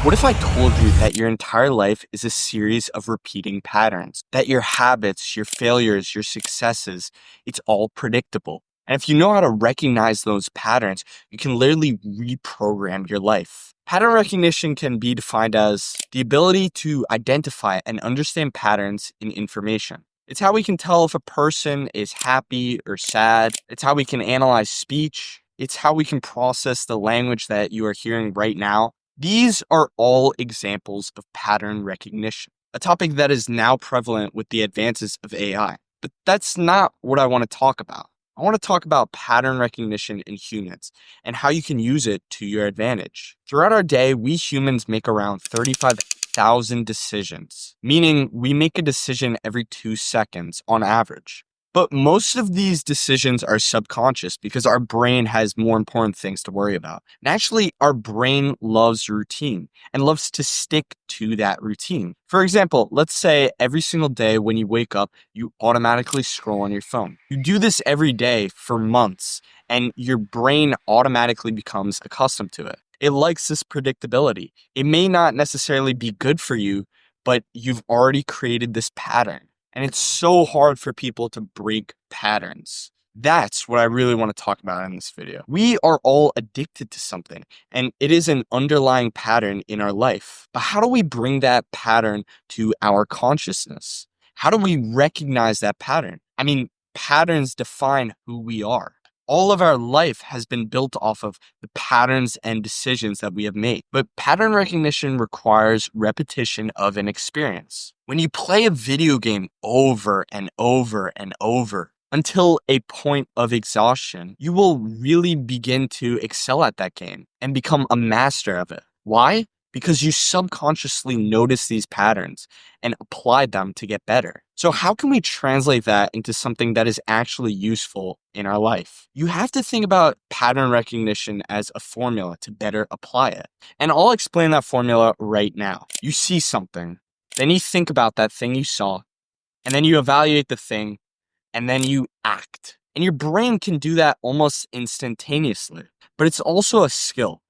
What if I told you that your entire life is a series of repeating patterns? That your habits, your failures, your successes, it's all predictable. And if you know how to recognize those patterns, you can literally reprogram your life. Pattern recognition can be defined as the ability to identify and understand patterns in information. It's how we can tell if a person is happy or sad. It's how we can analyze speech. It's how we can process the language that you are hearing right now. These are all examples of pattern recognition, a topic that is now prevalent with the advances of AI. But that's not what I want to talk about. I want to talk about pattern recognition in humans and how you can use it to your advantage. Throughout our day, we humans make around 35,000 decisions, meaning we make a decision every 2 seconds on average. But most of these decisions are subconscious because our brain has more important things to worry about. Naturally, our brain loves routine and loves to stick to that routine. For example, let's say every single day when you wake up, you automatically scroll on your phone. You do this every day for months, and your brain automatically becomes accustomed to it. It likes this predictability. It may not necessarily be good for you, but you've already created this pattern. And it's so hard for people to break patterns. That's what I really want to talk about in this video. We are all addicted to something, and it is an underlying pattern in our life. But how do we bring that pattern to our consciousness? How do we recognize that pattern? I mean, patterns define who we are. All of our life has been built off of the patterns and decisions that we have made. But pattern recognition requires repetition of an experience. When you play a video game over and over and over until a point of exhaustion, you will really begin to excel at that game and become a master of it. Why? Because you subconsciously notice these patterns and apply them to get better. So how can we translate that into something that is actually useful in our life? You have to think about pattern recognition as a formula to better apply it. And I'll explain that formula right now. You see something, then you think about that thing you saw, and then you evaluate the thing, and then you act. And your brain can do that almost instantaneously, but it's also a skill.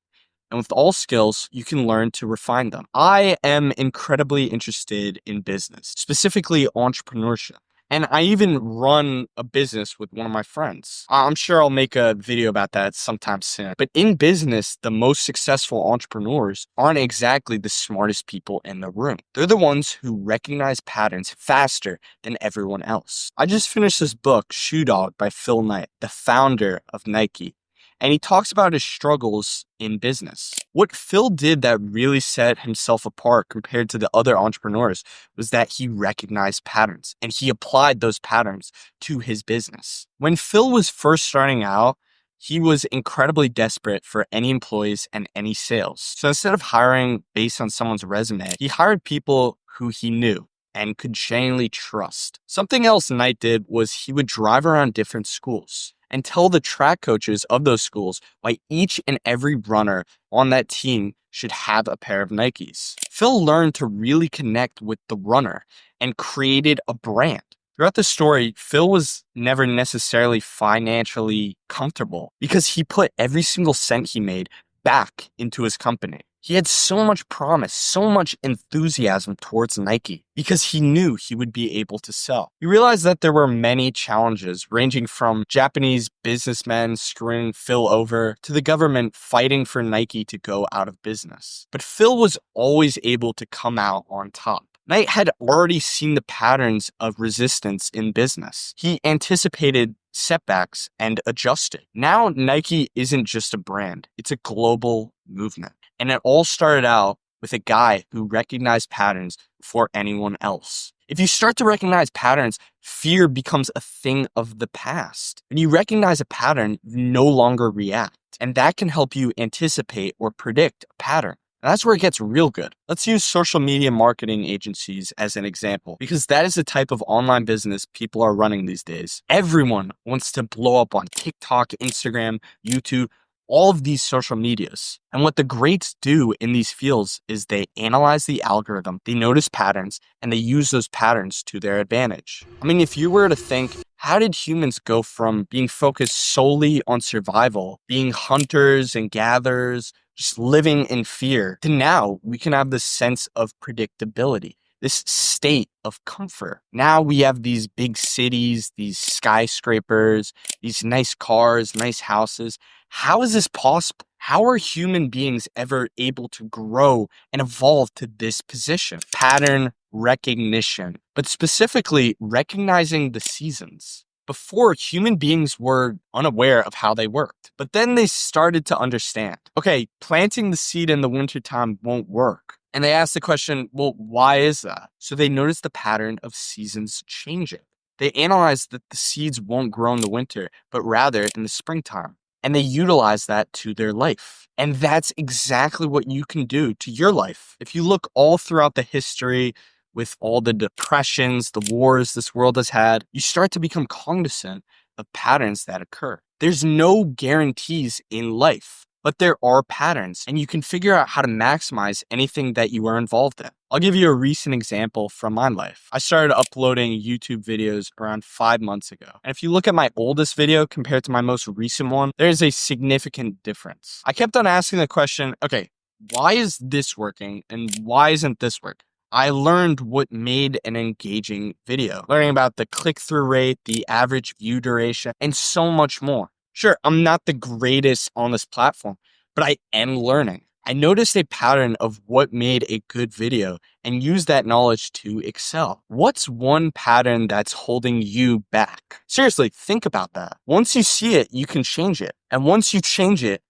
And with all skills, you can learn to refine them. I am incredibly interested in business, specifically entrepreneurship. And I even run a business with one of my friends. I'm sure I'll make a video about that sometime soon. But in business, the most successful entrepreneurs aren't exactly the smartest people in the room. They're the ones who recognize patterns faster than everyone else. I just finished this book, Shoe Dog by Phil Knight, the founder of Nike. And he talks about his struggles in business. What Phil did that really set himself apart compared to the other entrepreneurs was that he recognized patterns and he applied those patterns to his business. When Phil was first starting out, he was incredibly desperate for any employees and any sales. So instead of hiring based on someone's resume, he hired people who he knew and could genuinely trust. Something else Knight did was he would drive around different schools and tell the track coaches of those schools why each and every runner on that team should have a pair of Nikes. Phil learned to really connect with the runner and created a brand. Throughout the story, Phil was never necessarily financially comfortable because he put every single cent he made back into his company. He had so much promise, so much enthusiasm towards Nike because he knew he would be able to sell. He realized that there were many challenges ranging from Japanese businessmen screwing Phil over to the government fighting for Nike to go out of business. But Phil was always able to come out on top. Knight had already seen the patterns of resistance in business. He anticipated setbacks and adjusted. Now Nike isn't just a brand, it's a global movement. And it all started out with a guy who recognized patterns before anyone else. If you start to recognize patterns, fear becomes a thing of the past. When you recognize a pattern, you no longer react. And that can help you anticipate or predict a pattern. And that's where it gets real good. Let's use social media marketing agencies as an example, because that is the type of online business people are running these days. Everyone wants to blow up on TikTok, Instagram, YouTube, all of these social medias. And what the greats do in these fields is they analyze the algorithm, they notice patterns, and they use those patterns to their advantage. I mean, if you were to think, how did humans go from being focused solely on survival, being hunters and gatherers, just living in fear, to now we can have this sense of predictability, this state of comfort. Now we have these big cities, these skyscrapers, these nice cars, nice houses. How is this possible? How are human beings ever able to grow and evolve to this position? Pattern recognition, but specifically recognizing the seasons. Before, human beings were unaware of how they worked, but then they started to understand. Okay, planting the seed in the wintertime won't work. And they asked the question, well, why is that? So they noticed the pattern of seasons changing. They analyzed that the seeds won't grow in the winter, but rather in the springtime. And they utilize that to their life. And that's exactly what you can do to your life. If you look all throughout the history, with all the depressions, the wars this world has had, you start to become cognizant of patterns that occur. There's no guarantees in life, but there are patterns, and you can figure out how to maximize anything that you are involved in. I'll give you a recent example from my life. I started uploading YouTube videos around 5 months ago. And if you look at my oldest video compared to my most recent one, there's a significant difference. I kept on asking the question, okay, why is this working and why isn't this working? I learned what made an engaging video, learning about the click-through rate, the average view duration, and so much more. Sure, I'm not the greatest on this platform, but I am learning. I noticed a pattern of what made a good video and used that knowledge to excel. What's one pattern that's holding you back? Seriously, think about that. Once you see it, you can change it. And once you change it,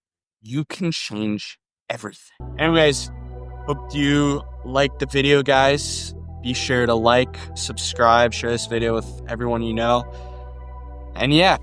you can change everything. Anyways, hope you liked the video, guys. Be sure to like, subscribe, share this video with everyone you know. And yeah,